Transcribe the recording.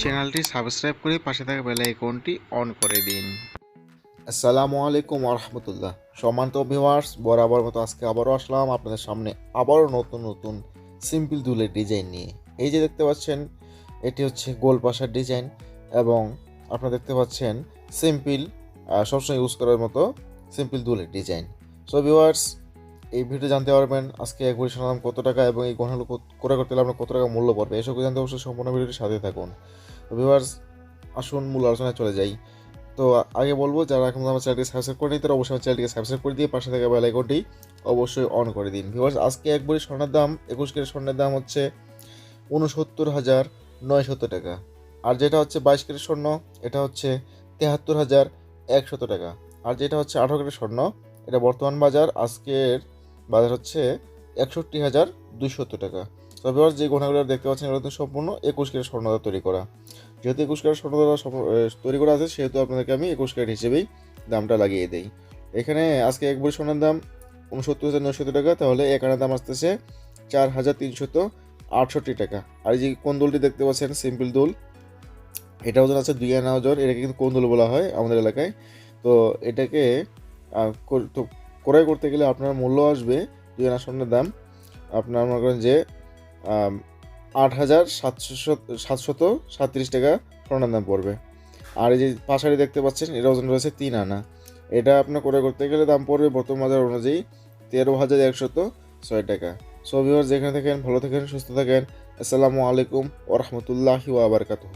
চ্যানেলটি সাবস্ক্রাইব করে পাশে থাকা বেল আইকনটি অন করে দিন। আসসালামু আলাইকুম রহমতুল্লাহ। সম্মানিত ভিউয়ার্স, বরাবর মতো আজকে আবারও আসলাম আপনাদের সামনে আবারও নতুন নতুন সিম্পল দুলের ডিজাইন নিয়ে। এই যে দেখতে পাচ্ছেন, এটি হচ্ছে গোল পাশার ডিজাইন এবং আপনারা দেখতে পাচ্ছেন সিম্পল সবসময় ইউজ করার মতো সিম্পল দুলের ডিজাইন। সো ভিউয়ার্স, এই ভিডিও জানতে পারবেন আজকে এক ভরি সোনার দাম কত টাকা এবং এই গহনাগুলো ক্রয় করতে হলে আপনার কত টাকা মূল্য পড়বে। এসব জানতে অবশ্যই সম্পূর্ণ ভিডিওটির সাথে থাকুন। তো ভিউয়ার্স, আসুন মূল আলোচনায় চলে যাই। তো আগে বলবো, যারা এখন আমার চ্যানেলটিকে সাবস্ক্রাইব করেনি তারা অবশ্যই আমার চ্যানেলটিকে সাবস্ক্রাইব করে দিয়ে পাশে থাকা বেল আইকনটি অবশ্যই অন করে দিন। ভিউয়ার্স, আজকে এক ভরি স্বর্ণের দাম 21 ক্যারেট স্বর্ণের দাম হচ্ছে 69,900 টাকা। আর যেটা হচ্ছে 22 ক্যারেট স্বর্ণ, এটা হচ্ছে 73,100 টাকা। আর যেটা হচ্ছে 18 ক্যারেট স্বর্ণ, এটা বর্তমান বাজার আজকের বাজার হচ্ছে 61,200 টাকা। তো ভিউয়ার্স, যে গহনাগুলো দেখতে পাচ্ছেন এগুলো কিন্তু সম্পূর্ণ 21 ক্যারেট স্বর্ণ দ্বারা তৈরি করা। যেহেতু 21 ক্যারেট স্বর্ণ দ্বারা তৈরি করা আছে, সেহেতু আপনাদেরকে আমি 21 ক্যারেট হিসেবেই দামটা লাগিয়ে দিই। এখানে আজকে এক ভরি স্বর্ণের দাম 69,900 টাকা, তাহলে এক আনার দাম আসতেছে 4,368 টাকা। আর এই যে কোন দুলটি দেখতে পাচ্ছেন, সিম্পল দুল, এটা ওজন আছে 2 আনা ওজন। এটাকে কিন্তু কোন দুল বলা হয় আমাদের এলাকায়। তো এটাকে তো ক্রয় করতে গেলে আপনার মূল্য আসবে 2 আনা স্বর্ণের দাম আপনার মনে করেন যে 8,737 টাকা স্বর্ণের দাম পড়বে। আর এই যে পাশাড়ি দেখতে পাচ্ছেন, এটা ওজন রয়েছে 3 আনা। এটা আপনার ক্রয় করতে গেলে দাম পড়বে বর্তমান বাজার অনুযায়ী 13,106 টাকা। সো ভিউয়ার্স, যেখানে থাকেন ভালো থাকেন, সুস্থ থাকেন। আসসালামু আলাইকুম ওয়া রাহমাতুল্লাহি ওয়া বারাকাতুহু।